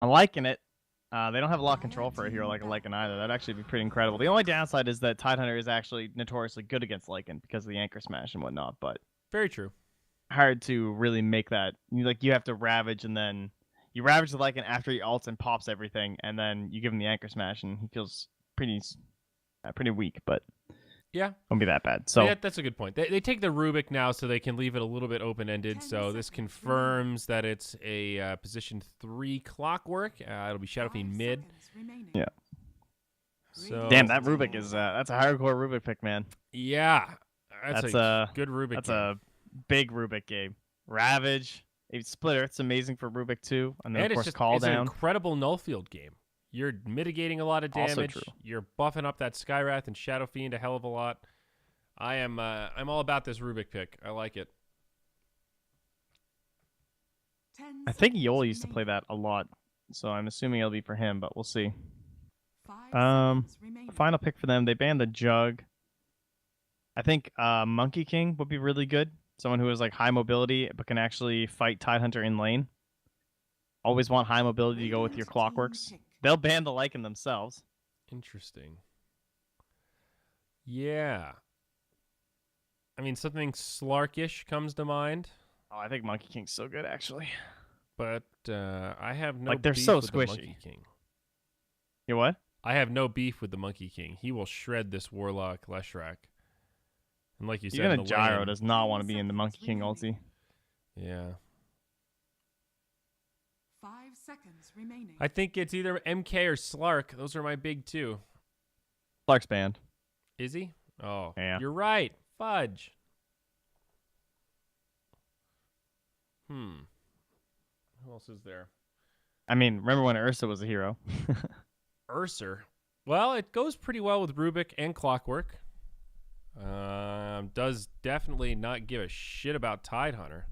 I'm liking it. They don't have a lot of control for a hero like a Lycan either. That'd actually be pretty incredible. The only downside is that Tidehunter is actually notoriously good against Lycan because of the Anchor Smash and whatnot, but Very true. hard to really make that. You have to Ravage and then you Ravage the Lycan after he ults and pops everything, and then you give him the Anchor Smash and he feels pretty weak, but yeah, won't be that bad. So yeah, that's a good point. They take the Rubik now so they can leave it a little bit open-ended. So this confirms that it's a position 3 clockwork. It'll be Shadow Fiend mid. Yeah. So damn, that Rubik is that's a hardcore Rubik pick, man. yeah, that's a good Rubik. That's game. a big Rubik game. Ravage, Split Earth's amazing for Rubik too, and then of course Call it's Down. an incredible null field game. You're mitigating a lot of damage. Also true. You're buffing up that Skywrath and Shadow Fiend a hell of a lot. I'm all about this Rubik pick. I like it. I think Yol used to play that a lot, so I'm assuming it'll be for him, but we'll see. Final pick for them. They banned the Jug. I think Monkey King would be really good. Someone who has like high mobility but can actually fight Tidehunter in lane. Always want high mobility to go with your Clockworks. They'll ban the Lycan themselves. Interesting. Yeah. I mean, something Slarkish comes to mind. Oh, I think Monkey King's so good, actually. But I have no they're beef so with squishy. the Monkey King. You what? I have no beef with the Monkey King. He will shred this Warlock Leshrac. And like you said, even a Gyro does not want to be in the Monkey King ulti. Yeah. 5 seconds remaining. I think it's either MK or Slark. Those are my big two. Clark's banned. Is he? Oh, yeah. You're right. Fudge. Who else is there? I mean, remember when Ursa was a hero? Ursa. Well, it goes pretty well with Rubik and Clockwork. Does definitely not give a shit about Tidehunter.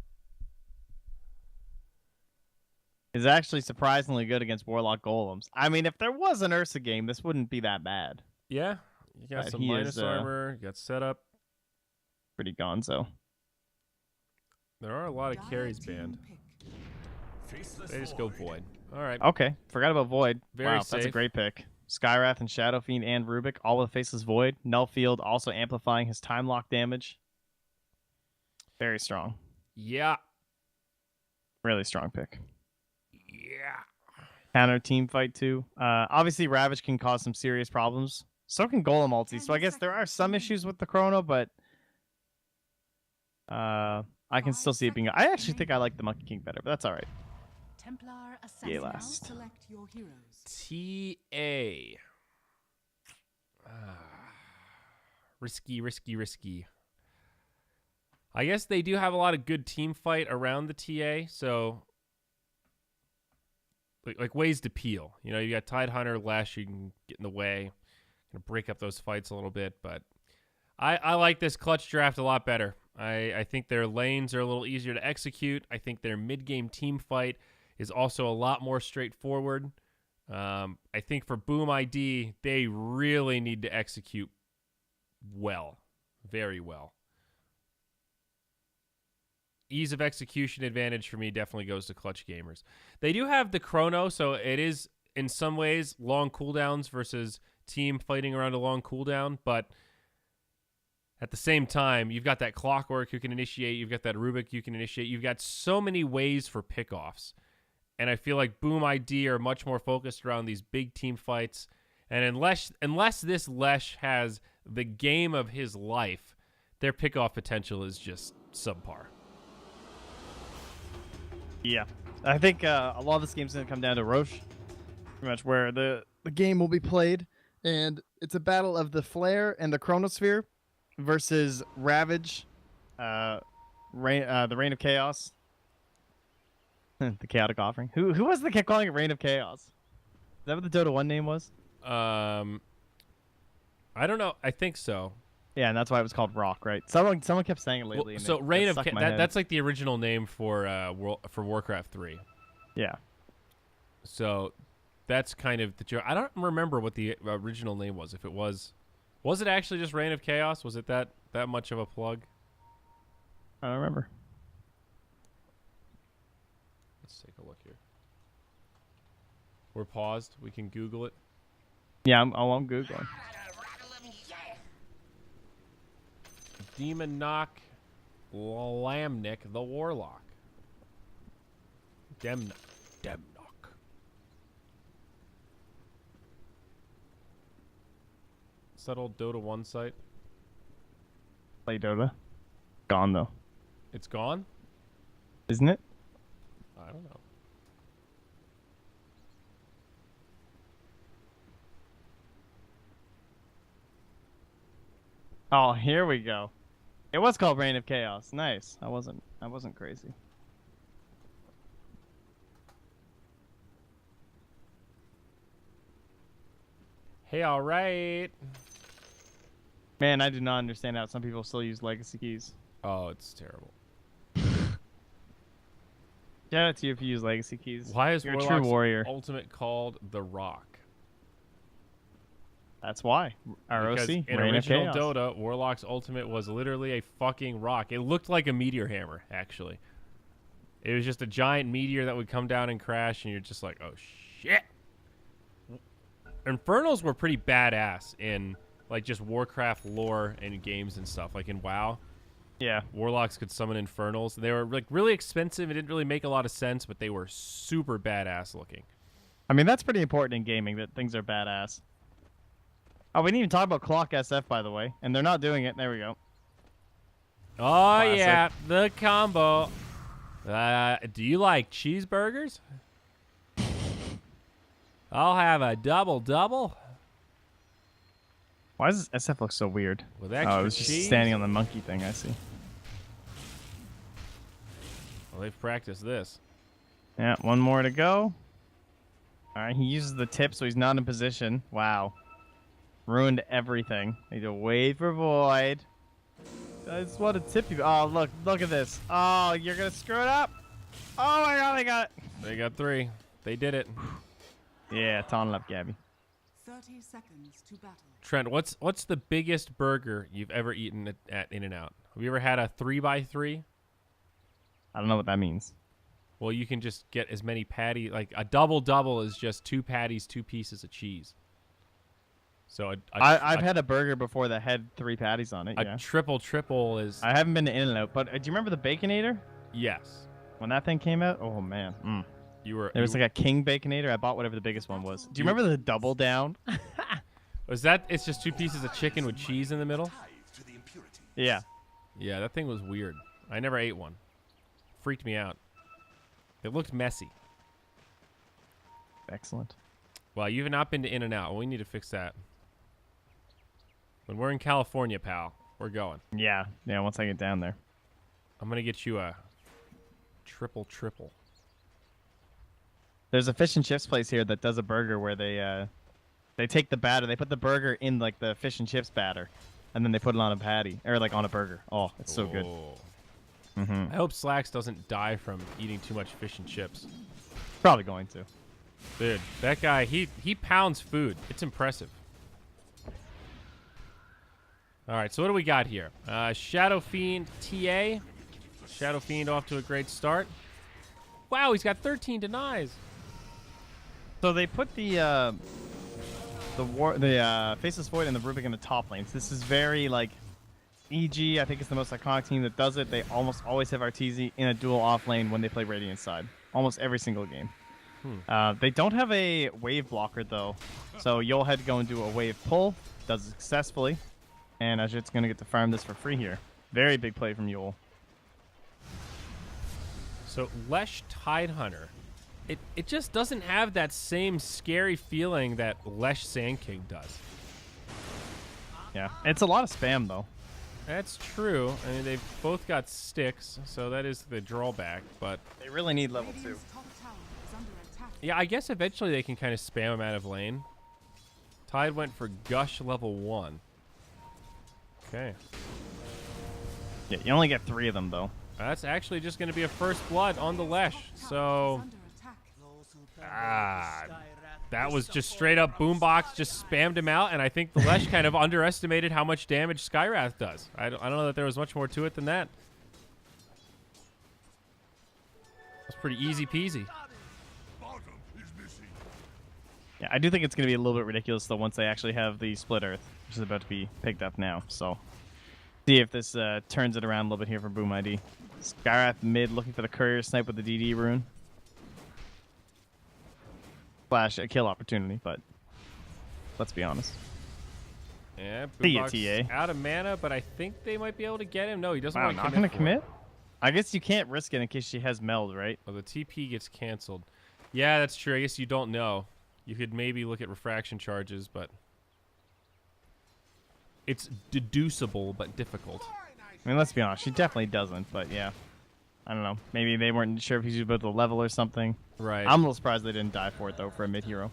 Is actually surprisingly good against Warlock Golems. I mean, if there was an Ursa game, this wouldn't be that bad. Yeah, you got some minus armor. You got setup. Pretty gonzo. There are a lot of carries banned. They just go Void. All right. Okay, forgot about Void. Very safe. That's a safe. great pick. Skywrath and Shadow Fiend and Rubik, all with Faceless Void. Null Field also amplifying his time lock damage. Very strong. Yeah. Really strong pick. Yeah. Counter team fight too. Obviously, Ravage can cause some serious problems. So can Golem ulti. So I guess there are some issues with the Chrono, but I can still see it being. I actually think I like the Monkey King better, but that's all right. Templar assassin. Yeah, last. Select your heroes. TA. Risky. I guess they do have a lot of good team fight around the TA, so like ways to peel. You know, you got Tidehunter, Lash, you can get in the way, gonna break up those fights a little bit, but I like this clutch draft a lot better. I think their lanes are a little easier to execute. I think their mid-game team fight is also a lot more straightforward. I think for Boom ID, they really need to execute well, very well. Ease of execution advantage for me definitely goes to Clutch Gamers. They do have the Chrono, so it is in some ways long cooldowns versus team fighting around a long cooldown, but at the same time, you've got that Clockwork who can initiate, you've got that Rubik you can initiate, you've got so many ways for pickoffs. And I feel like Boom ID are much more focused around these big team fights. And unless this Lesh has the game of his life, their pickoff potential is just subpar. Yeah. I think a lot of this game's going to come down to Roche. Pretty much where the game will be played. And it's a battle of the Flare and the Chronosphere versus Ravage, the Reign of Chaos. The Chaotic Offering. Who was the kept calling it Reign of Chaos? Is that what the Dota 1 name was? I don't know. I think so. Yeah, and that's why it was called Rock, right? Someone kept saying it lately. Well, so Reign of Chaos, that's like the original name for Warcraft 3. Yeah. So that's kind of the joke. I don't remember what the original name was. If it was it actually just Reign of Chaos? Was it that much of a plug? I don't remember. Let's take a look here. We're paused. We can Google it. Yeah, I'm Googling. Demon Knock Lamnik the Warlock. Demnock. Is that old Dota 1 site? Play Dota. Gone though. It's gone? Isn't it? I don't know. Oh, here we go. It was called Reign of Chaos. Nice. I wasn't crazy. Hey, all right. Man, I do not understand how some people still use legacy keys. Oh, it's terrible. Shout out to you if you use legacy keys. Why is You're a Warlock's true warrior? ultimate called the Rock? That's why. ROC. Because in Reign of original Chaos. Dota, Warlock's ultimate was literally a fucking rock. It looked like a meteor hammer, actually. It was just a giant meteor that would come down and crash, and you're just like, oh shit. Infernals were pretty badass in like just Warcraft lore and games and stuff. Like in WoW, Yeah. Warlocks could summon Infernals. They were like really expensive. It didn't really make a lot of sense, but they were super badass looking. I mean, that's pretty important in gaming, that things are badass. Oh, we didn't even talk about Clock SF, by the way. And they're not doing it. There we go. Oh, Classic. yeah. The combo. Do you like cheeseburgers? I'll have a double-double. Why does SF look so weird? With extra Oh, it was just cheese? standing on the monkey thing, I see. Well, they've practiced this. Yeah, one more to go. All right, he uses the tip, so he's not in position. Wow. Ruined everything. Need to wait for Void. I just want to tip you. Oh, look at this. Oh, you're going to screw it up. Oh, my God, they got it. They got 3. They did it. Yeah, taunting up Gabby. 30 seconds to battle. Trent, what's the biggest burger you've ever eaten at In-N-Out? Have you ever had a 3x3? I don't know what that means. Well, you can just get as many patties. Like a double-double is just 2 patties, 2 pieces of cheese. So I've had a burger before that had 3 patties on it. a Yeah. triple is I haven't been to In-N-Out, but do you remember the Baconator? yes. When that thing came out? Oh, man. There There was like a King Baconator. I bought whatever the biggest one was. Do you remember the Double Down? was that? It's just 2 pieces of chicken with cheese in the middle. Yeah. Yeah, that thing was weird. I never ate one. Freaked me out. It looked messy. Excellent. Well, you've not been to In-N-Out. We need to fix that. When we're in California, pal, we're going. Yeah. Yeah, once I get down there. I'm going to get you a triple. There's a fish and chips place here that does a burger where they take the batter, they put the burger in like the fish and chips batter, and then they put it on a patty or like on a burger. Oh, it's so good. I hope Slacks doesn't die from eating too much fish and chips. Probably going to. Dude, that guy, he pounds food. It's impressive. All right, so what do we got here? Shadow Fiend TA. Shadow Fiend off to a great start. Wow, he's got 13 denies. So they put the Faceless Void and the Rubik in the top lanes. This is very like EG. I think it's the most iconic team that does it. They almost always have Arteezy in a dual off lane when they play Radiant side. Almost every single game. They don't have a wave blocker though, so Yol had to go and do a wave pull. Does it successfully, and Ajit's gonna get to farm this for free here. Very big play from Yol. So Lesh Tidehunter, it just doesn't have that same scary feeling that Lesh Sand King does. Yeah, it's a lot of spam though. That's true. I mean, they've both got sticks, so that is the drawback. But They really need level 2. Radiant's top tower is under attack. yeah, I guess eventually they can kind of spam him out of lane. Tide went for Gush level 1. Okay. Yeah, you only get 3 of them though. That's actually just going to be a first blood on the Lesh. So, Under attack. that was just straight up Boombox just spammed him out, and I think the Lesh kind of underestimated how much damage Skywrath does. I don't know that there was much more to it than that. It's pretty easy peasy. Yeah, I do think it's going to be a little bit ridiculous, though, once they actually have the Split Earth, which is about to be picked up now. So, see if this turns it around a little bit here for Boom ID. Skyrath mid looking for the Courier Snipe with the DD rune. Flash a kill opportunity, but let's be honest. Yeah, See ya, Boombox TA. out of mana, but I think they might be able to get him. No, he doesn't Wow, want to not commit. going to commit? I guess you can't risk it in case she has meld, right? Well, the TP gets canceled. Yeah, that's true. I guess you don't know. You could maybe look at refraction charges, but it's deducible but difficult. I mean, let's be honest. She definitely doesn't, but yeah. I don't know. Maybe they weren't sure if he's about the level or something. Right. I'm a little surprised they didn't die for it, though, for a mid-hero.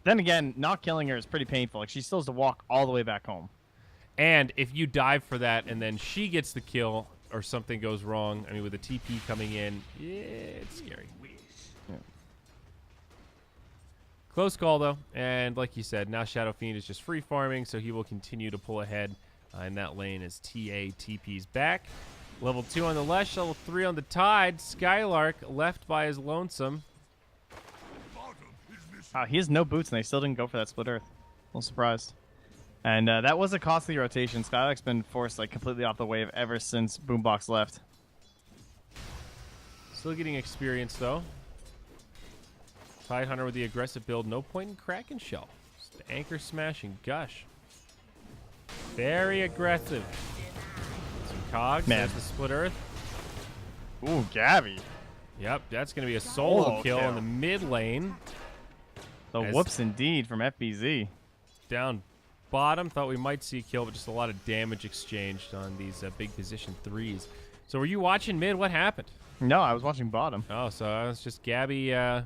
Then again, not killing her is pretty painful. Like, she still has to walk all the way back home. And if you dive for that and then she gets the kill or something goes wrong, I mean, with the TP coming in, yeah, it's scary. Yeah. Close call, though. And like you said, now Shadow Fiend is just free farming, so he will continue to pull ahead in that lane as TA TP's back. Level 2 on the Lesh, level 3 on the Tide. Skylark left by his lonesome. He has no boots, and they still didn't go for that Split Earth. A little surprised. And that was a costly rotation. Skylark's been forced like completely off the wave ever since Boombox left. Still getting experience, though. Tidehunter with the aggressive build. No point in Kraken Shell. Just anchor smash and gush. Very aggressive. Some cogs. Man. There's the Split Earth. Ooh, Gabby. Yep, that's going to be a solo Solo kill kill. in the mid lane. The As- whoops indeed from FBZ. Down bottom. Thought we might see a kill, but just a lot of damage exchanged on these big position threes. So were you watching mid? What happened? No, I was watching bottom. Oh, so it was just Gabby, you know,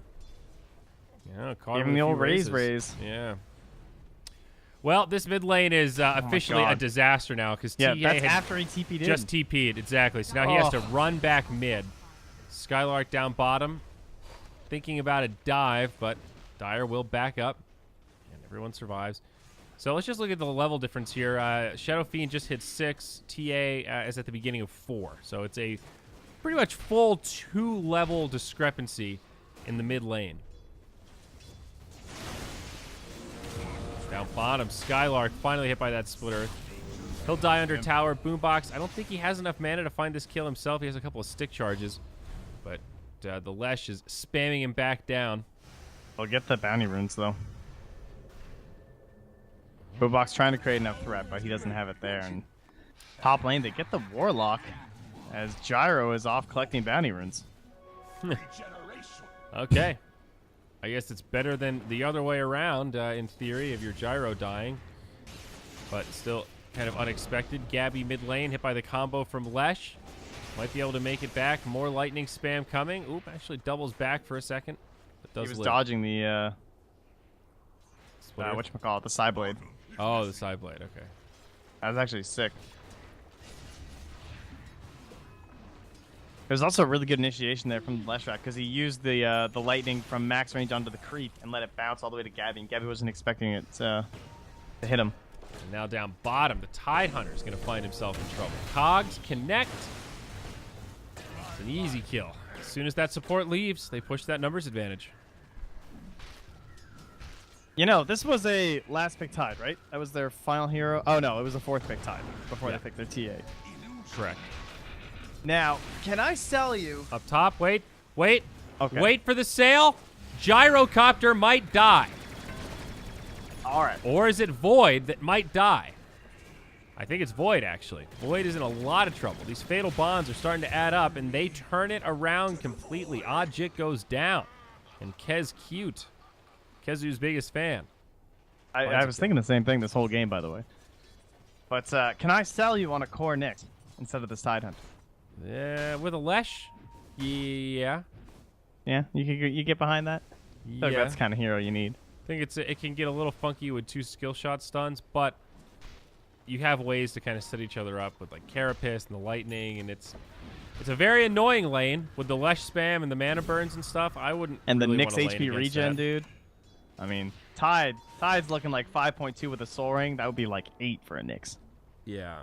caught Give him him with the a old few raise. raises. Yeah. Well, this mid lane is officially a God. disaster now because Yeah, TA that's had after he TP'd just TP'd. Exactly. So now he has to Oh. run back mid. Skylark down bottom. Thinking about a dive, but Dire will back up. And everyone survives. So let's just look at the level difference here. Shadow Fiend just hit 6. TA is at the beginning of 4. So it's a pretty much full 2-level discrepancy in the mid lane. Down bottom, Skylark finally hit by that Split Earth. He'll die under tower. Boombox, I don't think he has enough mana to find this kill himself. He has a couple of stick charges. But the Lesh is spamming him back down. I'll get the bounty runes, though. Boombox trying to create enough threat, but he doesn't have it there. And top lane, they get the Warlock as Gyro is off collecting bounty runes. Okay. I guess it's better than the other way around, in theory, of your Gyro dying. But still kind of unexpected. Gabby mid lane hit by the combo from Lesh. Might be able to make it back. More lightning spam coming. Oop, actually doubles back for a second. But does He was live. dodging the, Split Earth. whatchamacallit, the side blade. Oh, the side blade. Okay. That was actually sick. There's also a really good initiation there from the Leshrac because he used the lightning from max range onto the creep and let it bounce all the way to Gabby, and Gabby wasn't expecting it to hit him. And now down bottom, the Tidehunter is going to find himself in trouble. Cogs connect. It's an easy kill. As soon as that support leaves, they push that numbers advantage. You know, this was a last pick Tide, right? That was their final hero. Oh no, it was a fourth pick Tide before Yeah. they picked their TA. Correct. Now, can I sell you? Up top, wait. Okay. Wait for the sale. Gyrocopter might die. All right. Or is it Void that might die? I think it's Void, actually. Void is in a lot of trouble. These fatal bonds are starting to add up, and they turn it around completely. Oddjit goes down. And Kez cute. Kezu's biggest fan. I was thinking the same thing this whole game, by the way. But can I sell you on a core Nyx instead of this Tide Hunt? Yeah, with a Lesh? Yeah. Yeah, you get behind that? I feel like Yeah. that's the kind of hero you need. I think it can get a little funky with 2 skill shot stuns, but you have ways to kind of set each other up with like Carapace and the lightning, and it's a very annoying lane with the Lesh spam and the mana burns and stuff. I wouldn't. And the really Nyx wanna lane HP against regen, that. dude. I mean, Tide's looking like 5.2 with a Soul Ring. That would be like 8 for a Nyx. Yeah.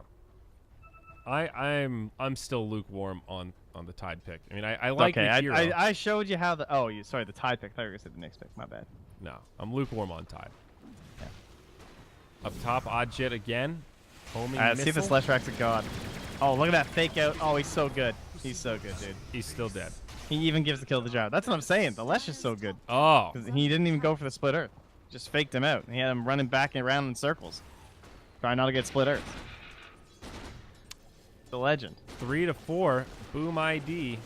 I'm still lukewarm on the Tide pick. I mean, I like Okay, Nichiro. I showed you how the... Oh, sorry, the Tide pick. I thought you were going to say the Nyx pick. My bad. No, I'm lukewarm on Tide. Up top, Odd Jet again. Homing Alright, see if the missile. Sleshrack's a god. Oh, look at that fake out. Oh, he's so good. He's so good, dude. He's still dead. He even gives the kill to the gyro. That's what I'm saying. The Lesh is so good. Oh. 'Cause he didn't even go for the split earth. Just faked him out. He had him running back and around in circles. Trying not to get split earth. The legend. 3-4. Boom ID.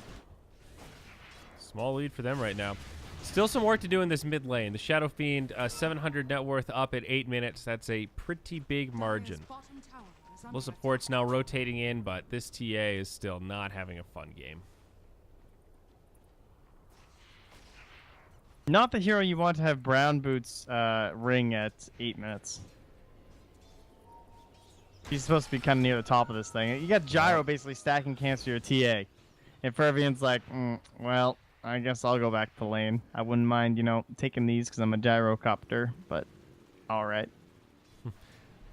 Small lead for them right now. Still some work to do in this mid lane. The Shadow Fiend, 700 net worth up at 8 minutes. That's a pretty big margin. Dire's bottom tower is under Little support's now rotating in, but this TA is still not having a fun game. Not the hero you want to have Brown Boots ring at 8 minutes. He's supposed to be kind of near the top of this thing. You got Gyro basically stacking camps for your TA. And Fervian's like, well, I guess I'll go back to lane. I wouldn't mind, you know, taking these because I'm a gyrocopter, but all right.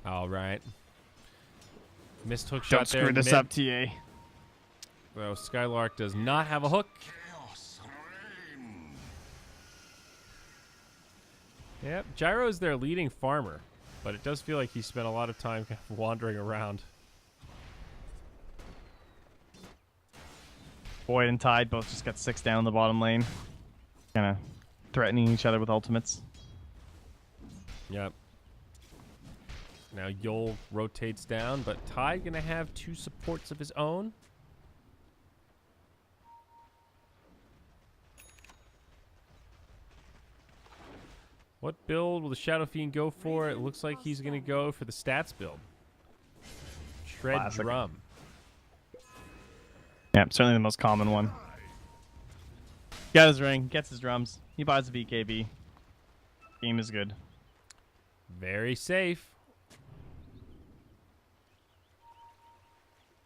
All right. Missed hook shot Don't there. screw this mid. up, TA. So Skylark does not have a hook. Yep, Gyro is their leading farmer, but it does feel like he spent a lot of time kind of wandering around. Void and Tide both just got 6 down in the bottom lane. Kind of threatening each other with ultimates. Yep. Now Yol rotates down, but Tide gonna have 2 supports of his own. What build will the Shadow Fiend go for? It looks like he's gonna go for the stats build. Shred Classic. Drum. Yeah, certainly the most common one. Got his ring, gets his drums. He buys a BKB. Game is good. Very safe.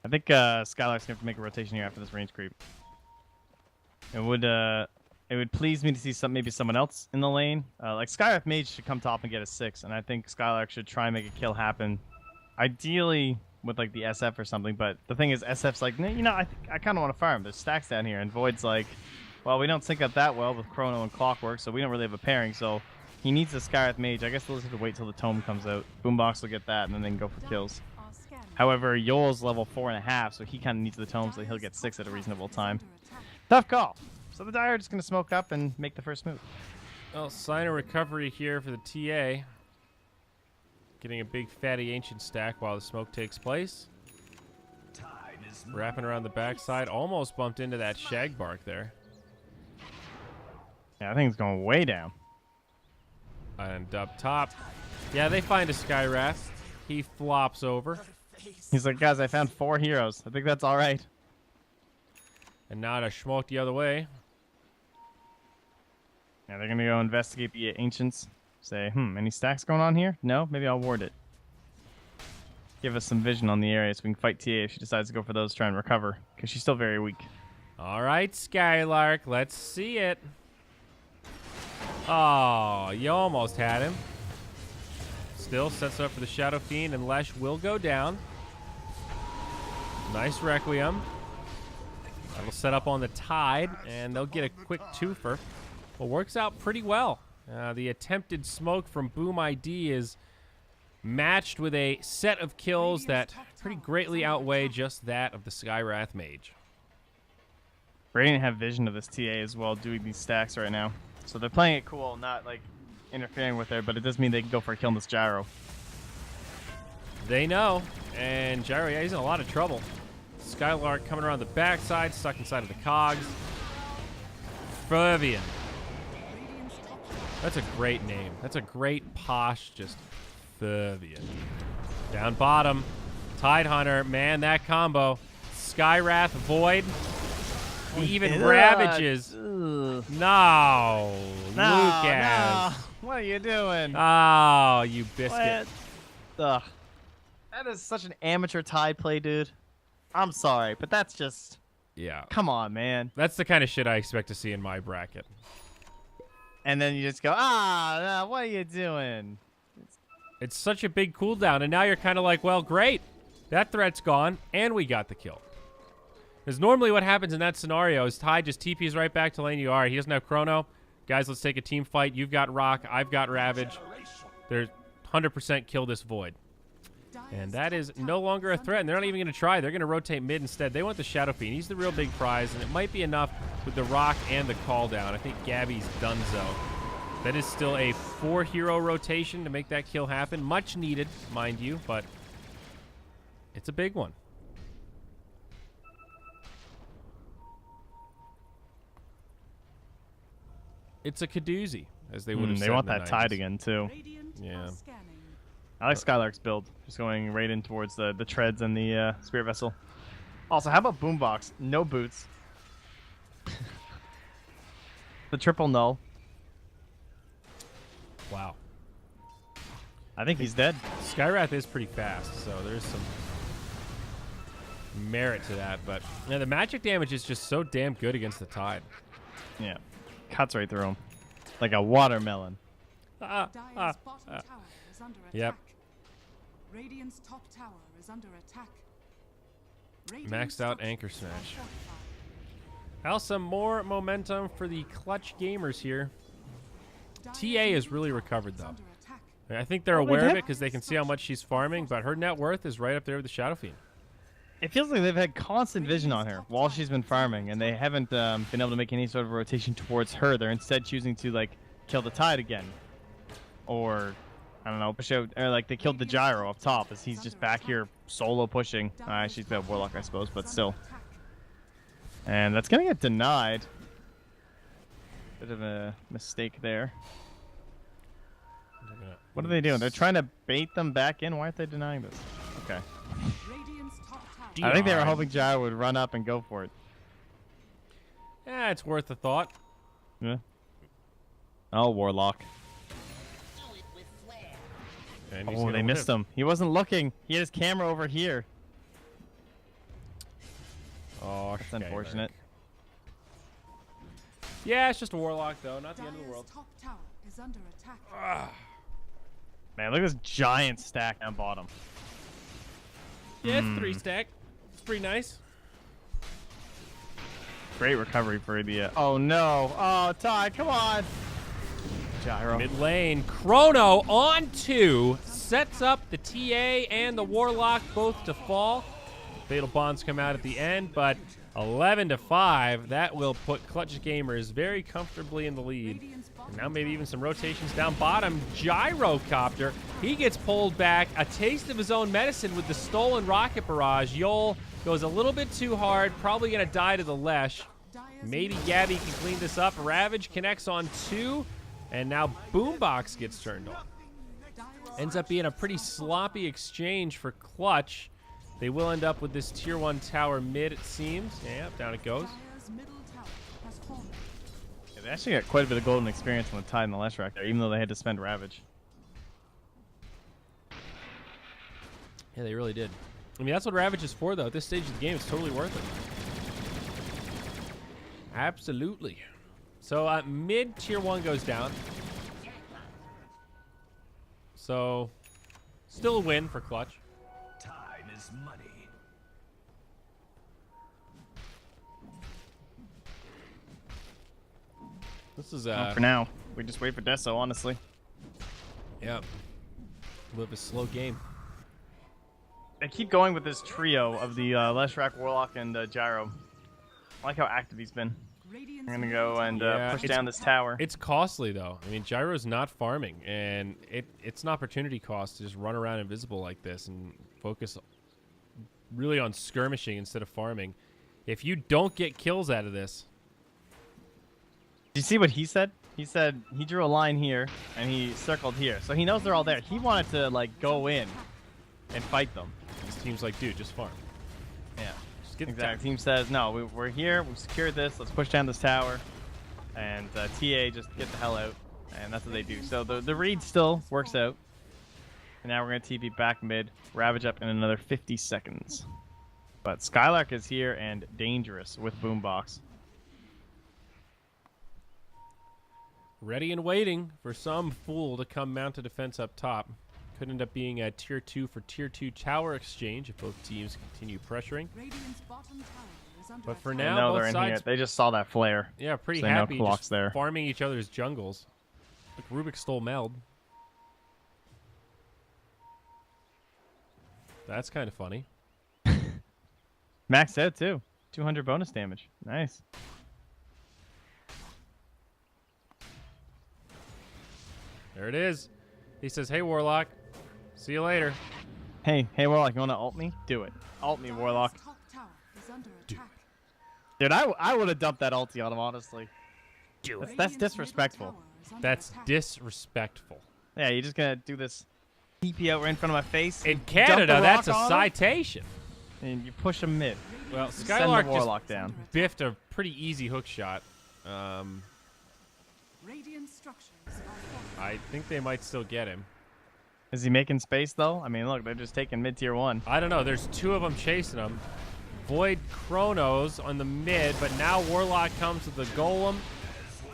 I think Skylark's gonna have to make a rotation here after this range creep. It would please me to see maybe someone else in the lane. Like Skylark Mage should come top and get a 6, and I think Skylark should try and make a kill happen. Ideally with like the SF or something, but the thing is SF's like, you know, I kind of want to farm. There's stacks down here, and Void's like, well, we don't sync up that well with Chrono and Clockwork, so we don't really have a pairing, so he needs the Skylark Mage. I guess they'll just have to wait till the Tome comes out. Boombox will get that, and then they can go for kills. are scanning. However, Yol's level 4.5, so he kind of needs the Tome, so he'll get 6 at a reasonable time. Under attack. Tough call. So the Dire are just going to smoke up and make the first move. Well, sign of recovery here for the TA. Getting a big fatty ancient stack while the smoke takes place. Wrapping around the backside. Almost bumped into that shag bark there. Yeah, I think it's going way down. And up top. Yeah, they find a Skywrath. He flops over. He's like, guys, I found 4 heroes. I think that's all right. And now to schmoke the other way. Yeah, they're going to go investigate the ancients. Say, any stacks going on here? No? Maybe I'll ward it. Give us some vision on the area so we can fight TA if she decides to go for those, try and recover. Because she's still very weak. All right, Skylark. Let's see it. Oh, you almost had him. Still sets up for the Shadow Fiend, and Lesh will go down. Nice Requiem. That'll set up on the Tide, and they'll get a quick twofer. Well, works out pretty well. The attempted smoke from Boom ID is matched with a set of kills that pretty greatly outweigh just that of the Skywrath Mage. Radiant have vision of this TA as well, doing these stacks right now. So they're playing it cool, not like interfering with her, but it does mean they can go for a kill on this Gyro. They know, and Gyro, yeah, he's in a lot of trouble. Skylark coming around the backside, stuck inside of the cogs. Fervian. Radiant's top tower That's a great name. That's a great posh, just Fervian. Down bottom, Tidehunter. Man, that combo. Skywrath, Void. He even ravages. Ugh. No, Lucas. No. What are you doing? Oh, you biscuit. What? Ugh. That is such an amateur Tide play, dude. I'm sorry, but that's just... Yeah. Come on, man. That's the kind of shit I expect to see in my bracket. And then you just go, no, what are you doing? It's such a big cooldown, and now you're kind of like, well, great. That threat's gone, and we got the kill. Because normally what happens in that scenario is Tide just TPs right back to lane UR. He doesn't have Chrono. Guys, let's take a team fight. You've got Rock. I've got Ravage. There's 100% kill this Void. And that is no longer a threat, and they're not even going to try. They're going to rotate mid instead. They want the Shadow Fiend. He's the real big prize, and it might be enough with the Rock and the call down. I think Gabby's donezo. That is still a 4-hero rotation to make that kill happen. Much needed, mind you, but it's a big one. It's a kadoozy, as they would have said. They want in the that 90s. tide again, too. Yeah. I like Skylark's build. Just going right in towards the treads and the Spirit Vessel. Also, how about Boombox? No boots. The triple null. Wow. I think he's dead. Skywrath is pretty fast, so there's some merit to that. But yeah, the magic damage is just so damn good against the tide. Yeah. Cuts right through him. Like a watermelon. Dire's bottom tower is under attack. Yep. Radiant's top tower is under attack. Maxed out Anchor Smash. Now some more momentum for the clutch gamers here. TA has really recovered, though. I think they're aware of it because they can see how much she's farming, but her net worth is right up there with the Shadow Fiend. It feels like they've had constant vision on her while she's been farming, and they haven't been able to make any sort of rotation towards her. They're instead choosing to, like, kill the tide again. Or, I don't know, push out, or like they killed the Gyro up top as he's just back here solo pushing. She's the Warlock, I suppose, but still. And that's going to get denied. Bit of a mistake there. What are they doing? They're trying to bait them back in? Why aren't they denying this? Okay. I think they were hoping Gyro would run up and go for it. Yeah, it's worth a thought. Yeah. Oh, Warlock. And he's Oh, gonna they missed live. him. He wasn't looking. He had his camera over here. Oh, That's unfortunate. Yeah, it's just a Warlock, though. Not the end of the world. Top tower is under attack. Man, look at this giant stack down bottom. Yeah, it's 3 stack. It's pretty nice. Great recovery for the... Oh, no. Oh, Ty, come on. Gyro. Mid lane, Chrono on 2, sets up the TA and the Warlock both to fall. Fatal Bonds come out at the end, but 11-5, that will put Clutch Gamers very comfortably in the lead. And now maybe even some rotations down bottom. Gyrocopter, he gets pulled back. A taste of his own medicine with the stolen rocket barrage. Yol goes a little bit too hard, probably gonna die to the Lesh. Maybe Gabby can clean this up. Ravage connects on 2. And now Boombox gets turned on. Ends up being a pretty sloppy exchange for Clutch. They will end up with this tier 1 tower mid, it seems. Yeah, down it goes. Yeah, they actually got quite a bit of golden experience on the Tide and the Leshrac there, even though they had to spend Ravage. Yeah, they really did. I mean, that's what Ravage is for, though. At this stage of the game, it's totally worth it. Absolutely. So mid tier 1 goes down. So still a win for Clutch. Time is money. This is For now, we just wait for Deso, honestly. yeah. Live a slow game. They keep going with this trio of the Leshrac, Warlock, and Gyro. I like how active he's been. I'm gonna go and push down this tower. It's costly, though. I mean, Gyro's not farming, and it's an opportunity cost to just run around invisible like this and focus really on skirmishing instead of farming. If you don't get kills out of this... Did you see what he said? He said he drew a line here, and he circled here. So he knows they're all there. He wanted to, like, go in and fight them. This team's like, dude, just farm. Yeah. Just get the Exactly. tower. Team says, no, we're here. We've secured this. Let's push down this tower. And TA just get the hell out. And that's what they do. So the read still works out. And now we're going to TP back mid. Ravage up in another 50 seconds. But Skylark is here and dangerous with Boombox. Ready and waiting for some fool to come mount a defense up top. Could end up being a tier 2 for tier 2 tower exchange if both teams continue pressuring. Radiant's bottom tower is under But for attack. now, No, both they're in here. sides, They just saw that flare. yeah, pretty So they know happy Clock's just there. farming each other's jungles. Like Rubik stole Meld. That's kind of funny. Maxed out too. 200 bonus damage. Nice. There it is. He says, "Hey, Warlock, see you later." Hey, Warlock, you want to ult me? Do it. Ult me, Warlock. Dire's top tower is under attack. Dude, I would have dumped that ulti on him, honestly. Do That's Radiant's disrespectful. middle tower is under That's attack. disrespectful. Yeah, you're just going to do this TP out right in front of my face. In dump the Canada, that's a rock on him, citation. And you push him mid. Well, Send Skylark the just Warlock down. biffed a pretty easy hook shot. Radiant structures are fortified. I think they might still get him. Is he making space, though? I mean, look, they're just taking mid-tier 1. I don't know. There's two of them chasing him. Void Chronos on the mid, but now Warlock comes with the Golem,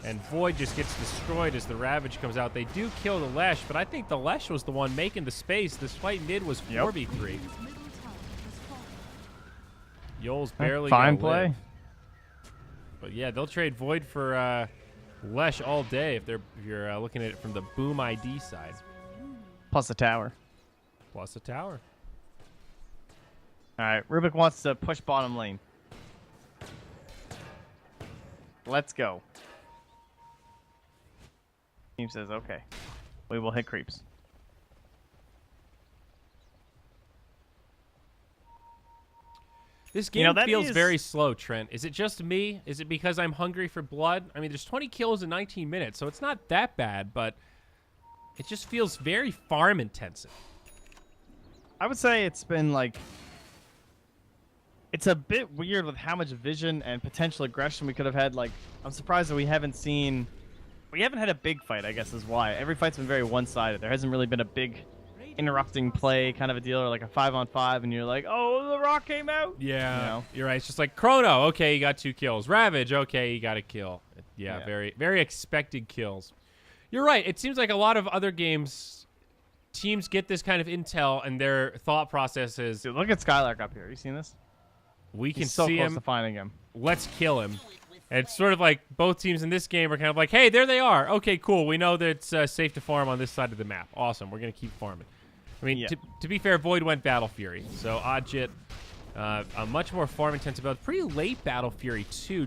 and Void just gets destroyed as the Ravage comes out. They do kill the Lesh, but I think the Lesh was the one making the space. This fight mid was 4v3. Radiant's middle tower has fallen. Yoel's barely Fine gonna play. live. But yeah, they'll trade Void for Lesh all day if you're looking at it from the Boom ID side. Plus a tower. Plus a tower. All right, Rubik wants to push bottom lane. Let's go. Team says, okay. We will hit creeps. This You game know, that feels is- very slow, Trent. Is it just me? Is it because I'm hungry for blood? I mean, there's 20 kills in 19 minutes, so it's not that bad, but it just feels very farm intensive. I would say it's been like... It's a bit weird with how much vision and potential aggression we could have had. Like, I'm surprised that we haven't seen... We haven't had a big fight, I guess, is why. Every fight's been very one-sided. There hasn't really been a big interrupting play kind of a deal, or like a 5-on-5, and you're like, oh, the rock came out. Yeah, You know? you're right. It's just like Chrono. Okay, you got 2 kills. Ravage. Okay, you got a kill. Yeah, Yeah. very, very expected kills. You're right. It seems like a lot of other games, teams get this kind of intel, and their thought process is, Dude, look at Skylark up here. You seen this? we can He's so see close him. to finding him. Let's kill him. And it's sort of like both teams in this game are kind of like, hey, there they are. Okay, cool. We know that it's safe to farm on this side of the map. Awesome. We're going to keep farming. I mean, Yeah. to be fair, Void went Battle Fury. So Oddjit, a much more farm-intensive build. Pretty late Battle Fury, too.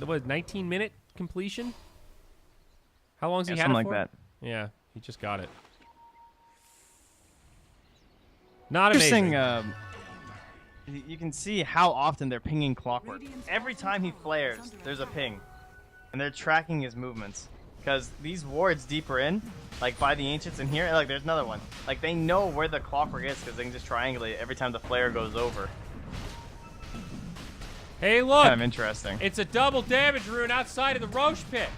What, 19-minute completion? How long's he had it something for? like that. Yeah, he just got it. Not Interesting. amazing. You can see how often they're pinging Clockwork. Radiant's Every bottom time he tower flares, is under there's a attack. ping. And they're tracking his movements. Because these wards deeper in, like by the Ancients in here, like there's another one. Like they know where the Clockwork is because they can just triangulate every time the flare goes over. Hey, look. Kind of interesting. It's a double damage rune outside of the Roche pit.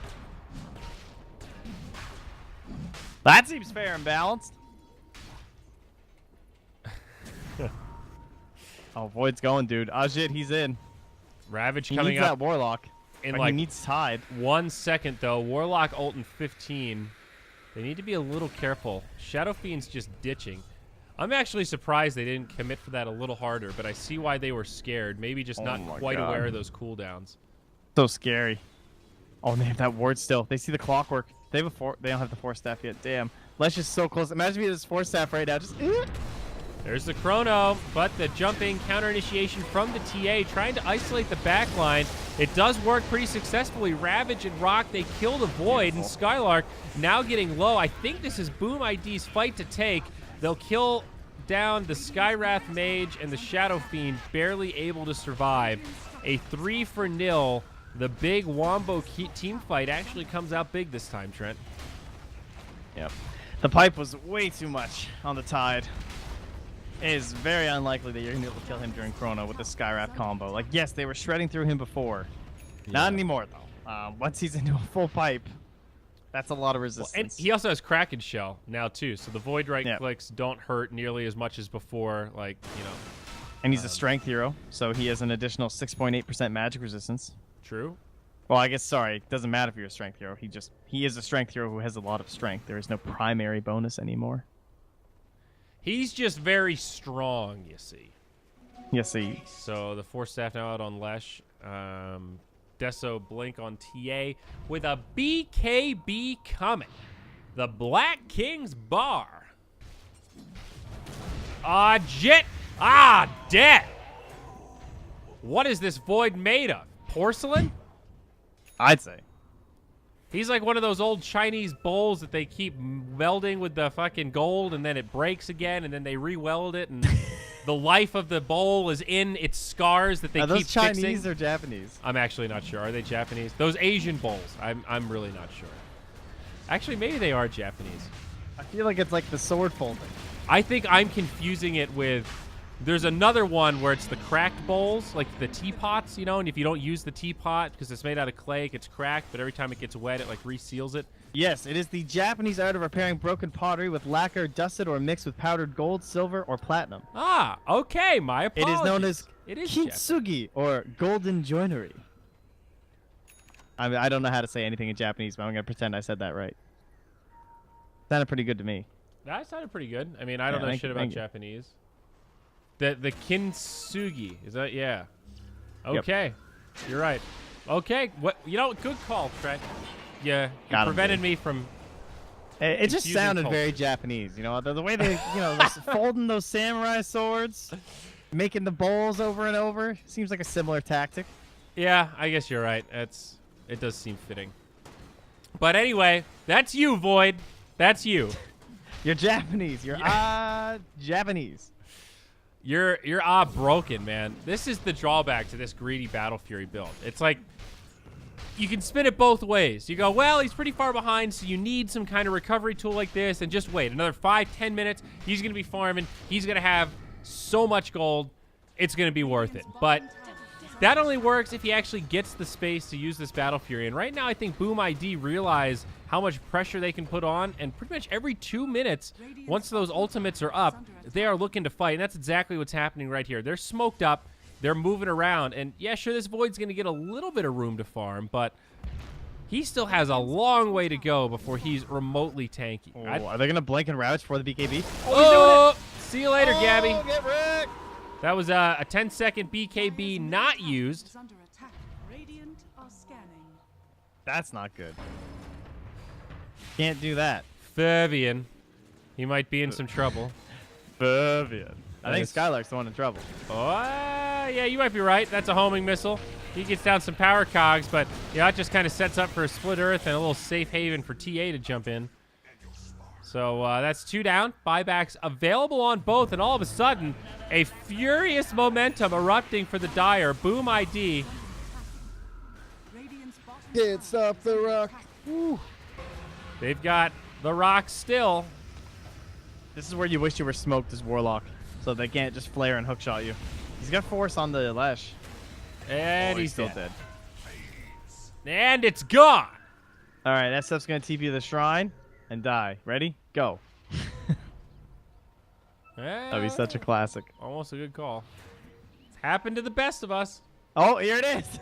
That seems fair and balanced. Oh, Void's going, dude. Ajit, he's in. Ravage He coming needs up that Warlock. in Or like he needs Tide. 1 second, though. Warlock ult in 15. They need to be a little careful. Shadow Fiend's just ditching. I'm actually surprised they didn't commit for that a little harder, but I see why they were scared. Maybe just Oh not my quite God. aware of those cooldowns. So scary. Oh, and they have that ward still. They see the Clockwork. They have they don't have the Force Staff yet. Damn. Lesh is so close. Imagine if he has Force Staff right now. Just. There's the Chrono, but the jumping counter initiation from the TA, trying to isolate the backline. It does work pretty successfully. Ravage and Rock, they kill the Void, and Skylark now getting low. I think this is Boom ID's fight to take. They'll kill down the Skywrath Mage and the Shadow Fiend, barely able to survive. A 3-0. The big Wombo team fight actually comes out big this time, Trent. Yep. The pipe was way too much on the Tide. It is very unlikely that you're going to be able to kill him during Chrono with the Skywrath combo. Like, yes, they were shredding through him before. Not anymore, though. Once he's into a full pipe, that's a lot of Well, resistance. and he also has Kraken Shell now, too, so the Void right Yeah. clicks don't hurt nearly as much as before, like, you know. And he's a strength hero, so he has an additional 6.8% magic resistance. True. Well, I guess, sorry, it doesn't matter if you're a strength hero. He is a strength hero who has a lot of strength. There is no primary bonus anymore. He's just very strong, you see. Yes, see. So the Force Staff now out on Lesh. Deso Blink on TA with a BKB coming. The Black King's Bar. Jet. Dead. What is this void made of? Porcelain? I'd say. He's like one of those old Chinese bowls that they keep welding with the fucking gold, and then it breaks again, and then they re-weld it, and the life of the bowl is in its scars that they Are keep those Chinese fixing. or Japanese? I'm actually not sure. Are they Japanese? Those Asian bowls. I'm really not sure. Actually, maybe they are Japanese. I feel like it's like the sword folding. I think I'm confusing it with... There's another one where it's the cracked bowls, like the teapots, you know, and if you don't use the teapot because it's made out of clay, it gets cracked, but every time it gets wet, it like reseals it. Yes, it is the Japanese art of repairing broken pottery with lacquer dusted or mixed with powdered gold, silver, or platinum. Okay, my It apologies. is known as It is kintsugi, or golden joinery. I don't know how to say anything in Japanese, but I'm going to pretend I said that right. Sounded pretty good to me. That sounded pretty good. I mean, I don't know thank shit you, about thank you. Japanese. The kintsugi, is that, yeah. Okay, You're right. Okay, good call, Trey. Yeah, you Got him, prevented dude. me from... It just Confusing sounded culture. very Japanese, you know, the way they, folding those samurai swords, making the bowls over and over. Seems like a similar tactic. Yeah, I guess you're right. It does seem fitting. But anyway, that's you, Void. That's you. You're Japanese. You're Japanese. You're broken, man. This is the drawback to this greedy Battle Fury build. It's like you can spin it both ways. You go, well, he's pretty far behind, so you need some kind of recovery tool like this, and just wait another 5-10 minutes. He's gonna be farming. He's gonna have so much gold. It's gonna be worth it. But that only works if he actually gets the space to use this Battle Fury. And right now, I think Boom ID realize how much pressure they can put on, and pretty much every 2 minutes, once those ultimates are up, they are looking to fight, and that's exactly what's happening right here. They're smoked up, they're moving around, and yeah, sure, this Void's going to get a little bit of room to farm, but he still has a long way to go before he's remotely tanky. Oh, are they going to blink and ravage for the BKB? Oh, see you later, Gabby. Get wrecked! That was a 10-second BKB not used. Is under attack. Radiant are scanning. That's not good. Can't do that. Fabian. He might be in some trouble. Fabian. I think Nice. Skylark's the one in trouble. Oh, yeah, you might be right. That's a homing missile. He gets down some power cogs, but yeah, it just kind of sets up for a split earth and a little safe haven for TA to jump in. So that's 2 down. Buybacks available on both, and all of a sudden, a furious momentum erupting for the Dire. Boom ID. Radiant's bottom Can't stop the rock. Woo. They've got the rock still. This is where you wish you were smoked as Warlock, so they can't just flare and hookshot you. He's got force on the Lash. And he's still dead. dead. And it's gone. All right, that stuff's going to TP the shrine and die. Ready? Go. That'd be such a classic. Almost a good call. It's happened to the best of us. Oh, here it is.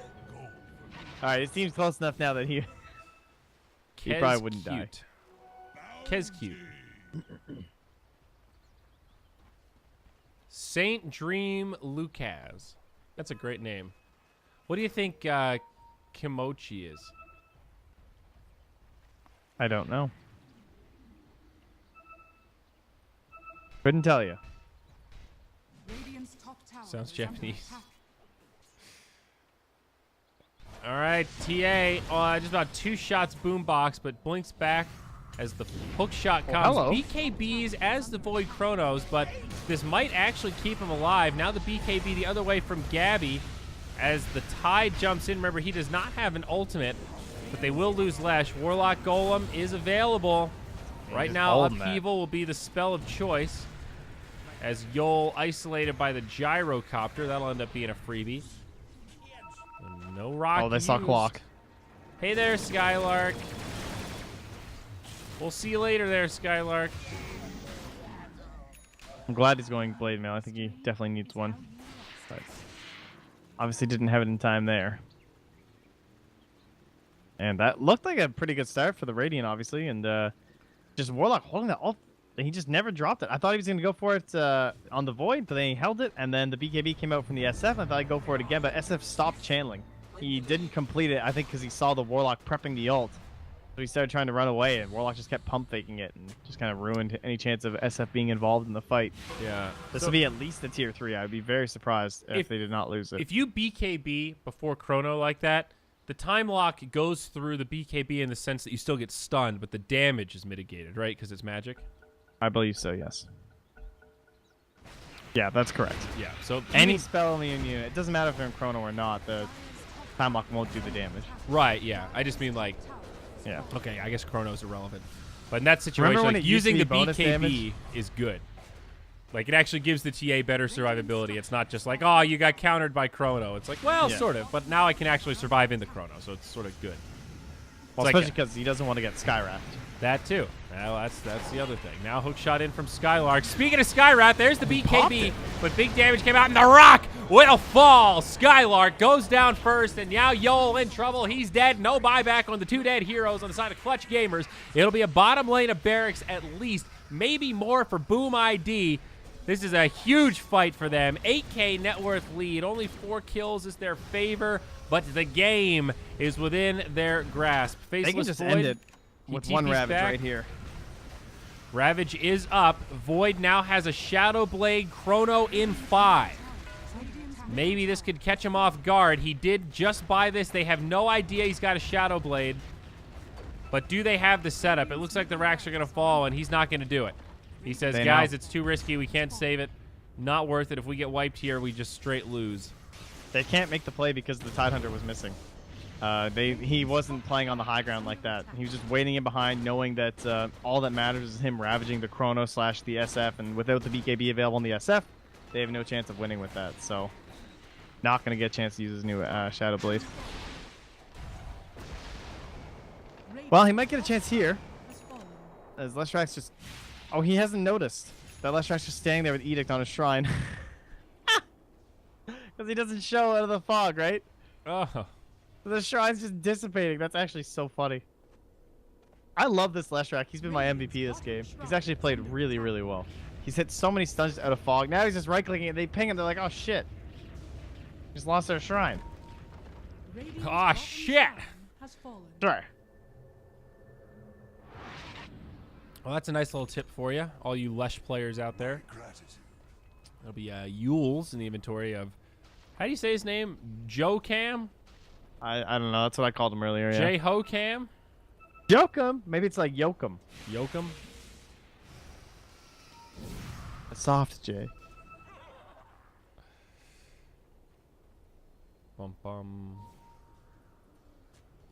All right, it seems close enough now that he probably wouldn't die. Kez cute. Saint Dream Lucas. That's a great name. What do you think Kimochi is? I don't know. Couldn't tell you. Radiant's top tower Sounds is under Japanese. attack. All right, TA, just about 2 shots boombox, but blinks back as the hook shot comes. hello. BKBs as the Void Chronos, but this might actually keep him alive. Now the BKB the other way from Gabby as the Tide jumps in. Remember, he does not have an ultimate, but they will lose Lash. Warlock Golem is available. Right just now, holding that. Upheaval will be the spell of choice as Yol isolated by the Gyrocopter. That'll end up being a freebie. And no rock Oh, they saw used. Clock. Hey there, Skylark. We'll see you later there, Skylark. I'm glad he's going Blade Mail. I think he definitely needs one. But obviously didn't have it in time there. And that looked like a pretty good start for the Radiant, obviously. And just Warlock holding that ult he just never dropped it. I thought he was going to go for it on the Void, but then he held it, and then the BKB came out from the SF. I thought I'd go for it again, but SF stopped channeling. He didn't complete it, I think, because he saw the Warlock prepping the ult. So he started trying to run away, and Warlock just kept pump faking it and just kind of ruined any chance of SF being involved in the fight. Yeah. This will be at least a tier 3. I would be very surprised if they did not lose it. If you BKB before Chrono like that, the time lock goes through the BKB in the sense that you still get stunned, but the damage is mitigated, right? Because it's magic? I believe so, yes. Yeah, that's correct. Yeah, so... Any spell in the unit, it doesn't matter if they're in Chrono or not, the time lock won't do the damage. Right, yeah. I just mean, like... Yeah. Okay, I guess Chrono's irrelevant. But in that situation, Remember when like, it used to using be the bonus BKB damage? is good. Like, it actually gives the TA better survivability. It's not just like, oh, you got countered by Chrono. It's like, well, Yeah. sort of. But now I can actually survive in the Chrono, so it's sort of good. Well, It's like especially because he doesn't want to get Skywrath. that, too. Well, that's the other thing. Now hook shot in from Skylark. Speaking of Skywrath, there's the BKB. But big damage came out, and the rock will fall. Skylark goes down first, and now Yoel in trouble. He's dead. No buyback on the 2 dead heroes on the side of Clutch Gamers. It'll be a bottom lane of barracks at least, maybe more for Boom ID. This is a huge fight for them. 8K net worth lead. Only 4 kills is their favor, but the game is within their grasp. They can Faceless just Void, end it he with one TPs Ravage back. right here. Ravage is up. Void now has a Shadow Blade. Chrono in 5. Maybe this could catch him off guard. He did just buy this. They have no idea he's got a Shadow Blade. But do they have the setup? It looks like the racks are going to fall, and he's not going to do it. He says, They guys, know. it's too risky. We can't save it. Not worth it. If we get wiped here, we just straight lose. They can't make the play because the Tidehunter was missing. He wasn't playing on the high ground like that. He was just waiting in behind, knowing that all that matters is him ravaging the Chrono / the SF, and without the BKB available on the SF, they have no chance of winning with that. So, not going to get a chance to use his new Shadow Blade. Well, he might get a chance here, as Leshrax's just... Oh, he hasn't noticed that Leshrax's just standing there with Edict on his shrine. Because he doesn't show out of the fog, right? Oh. The shrine's just dissipating. That's actually so funny. I love this Leshrax. He's been my MVP this game. He's actually played really, really well. He's hit so many stuns out of fog. Now he's just right-clicking it. They ping him. They're like, oh, shit. Just lost their shrine. Oh, shit. Sure. Well, that's a nice little tip for you, all you Lesh players out there. There'll be Yules in the inventory of... How do you say his name? Joe Cam? I don't know. That's what I called him earlier. J Yeah. Ho Cam? Yokum. Maybe it's like Yokum. Yokum? A soft J. Bum bum.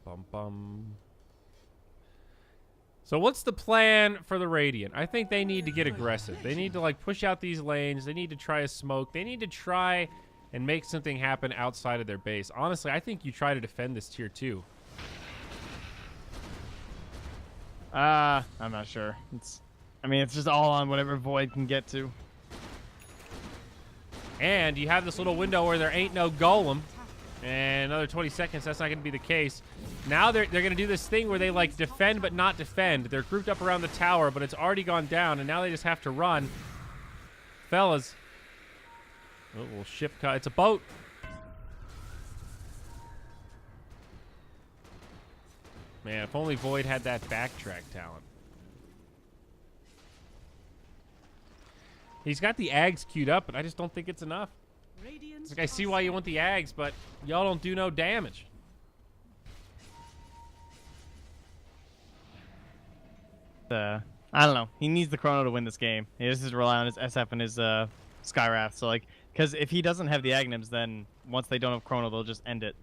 Bum bum. So what's the plan for the Radiant? I think they need to get aggressive. They need to like push out these lanes. They need to try a smoke. They need to try and make something happen outside of their base. Honestly, I think you try to defend this tier 2. I'm not sure. It's just all on whatever Void can get to. And you have this little window where there ain't no golem. And another 20 seconds, that's not going to be the case. Now they're going to do this thing where they like defend but not defend. They're grouped up around the tower, but it's already gone down, and now they just have to run. Fellas. Oh, little ship cut. It's a boat. Man, if only Void had that backtrack talent. He's got the Ags queued up, but I just don't think it's enough. It's like, I see why you want the Ags, but y'all don't do no damage. I don't know. He needs the Chrono to win this game. He just has to rely on his SF and his Skywrath. So, like, because if he doesn't have the Aghanim's, then once they don't have Chrono, they'll just end it.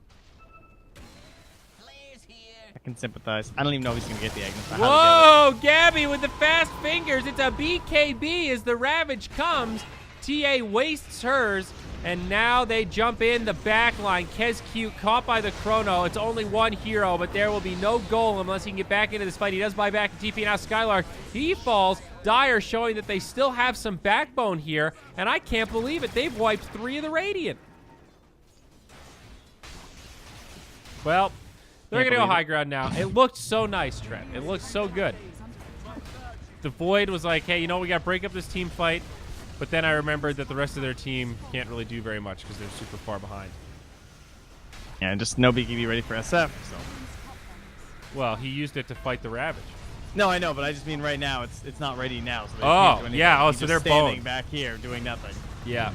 I can sympathize. I don't even know if he's going to get the Aghanim's. I highly doubt Whoa, Gabby with the fast fingers. It's a BKB as the Ravage comes. TA wastes hers, and now they jump in the back line. Cute caught by the Chrono. It's only one hero, but there will be no goal unless he can get back into this fight. He does buy back in TP. Now Skylark, he falls. Dire showing that they still have some backbone here, and I can't believe it. They've wiped 3 of the Radiant. Well, they're going to go high ground now. It looked so nice, Trent. It looked so good. the Void was like, hey, we got to break up this team fight. But then I remembered that the rest of their team can't really do very much because they're super far behind. Yeah, and just nobody can be ready for SF. So. Well, he used it to fight the Ravage. No, I know, but I just mean right now it's not ready now. So they Oh, can't do anything. yeah. Oh, He's so just they're standing boned. back here doing nothing. Yeah.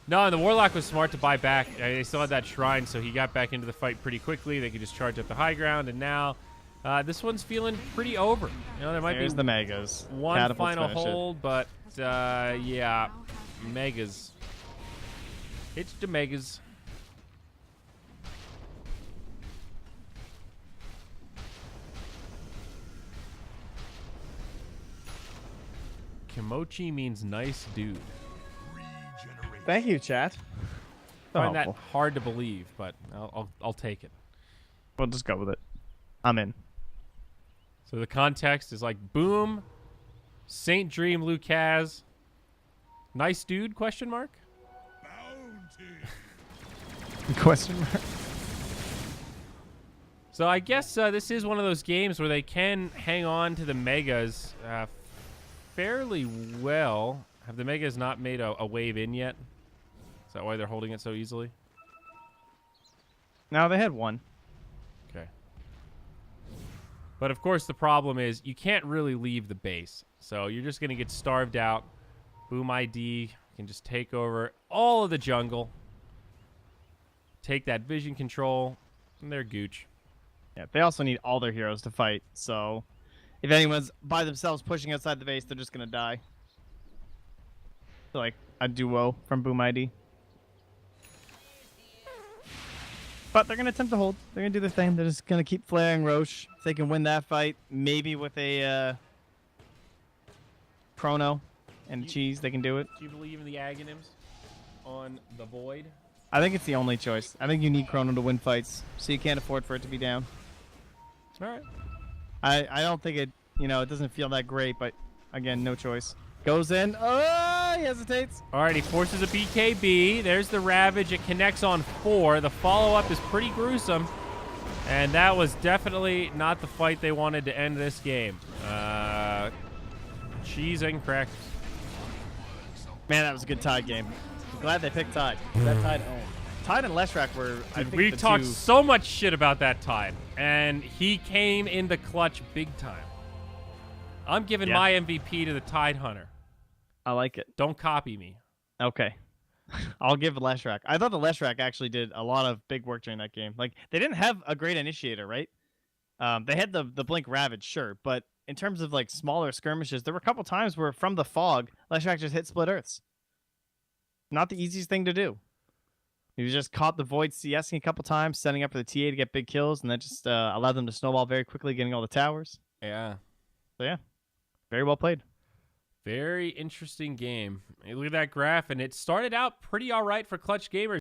No, and the Warlock was smart to buy back. They still had that shrine, so he got back into the fight pretty quickly. They could just charge up the high ground, and now this one's feeling pretty over. There might There's be the Megas. one Catapults final finish it. hold, but yeah, Megas. It's the Megas. Kimochi means nice dude. Thank you, chat. I find that hard to believe, but I'll take it. We'll just go with it. I'm in. So the context is like, boom, Saint Dream Lucas, nice dude, question mark? Question mark. So I guess this is one of those games where they can hang on to the Megas fairly well. Have the Megas not made a wave in yet? Is that why they're holding it so easily? No, they had one. Okay. But of course the problem is you can't really leave the base. So you're just going to get starved out. Boom ID can just take over all of the jungle. Take that vision control. And they're gooch. Yeah, they also need all their heroes to fight. So if anyone's by themselves pushing outside the base, they're just going to die. So like a duo from Boom ID. But they're going to attempt to hold. They're going to do their thing. They're just going to keep flaring Roche. If they can win that fight, maybe with a Chrono and Cheese, they can do it. Do you believe in the Aghanims on the Void? I think it's the only choice. I think you need Chrono to win fights, so you can't afford for it to be down. All right. I don't think it, it doesn't feel that great, but again, no choice. Goes in. Oh, he hesitates. All right, he forces a BKB. There's the Ravage. It connects on 4. The follow-up is pretty gruesome. And that was definitely not the fight they wanted to end this game. Cheese and crackers. Man, that was a good Tide game. I'm glad they picked Tide. That Tide owned. Tide and Leshrac were, I think, We the talked two... so much shit about that Tide. And he came in the clutch big time. I'm giving my MVP to the Tide Hunter. I like it. Don't copy me. Okay. I'll give Leshrac. I thought the Leshrac actually did a lot of big work during that game. Like, they didn't have a great initiator, right? They had the Blink Ravage, sure, but in terms of like smaller skirmishes, there were a couple times where from the fog, Leshrac just hit Split Earths. Not the easiest thing to do. He just caught the Void CSing a couple times, setting up for the TA to get big kills, and that just allowed them to snowball very quickly, getting all the towers. Yeah. So yeah, very well played. Very interesting game. Hey, look at that graph, and it started out pretty all right for Clutch Gamers.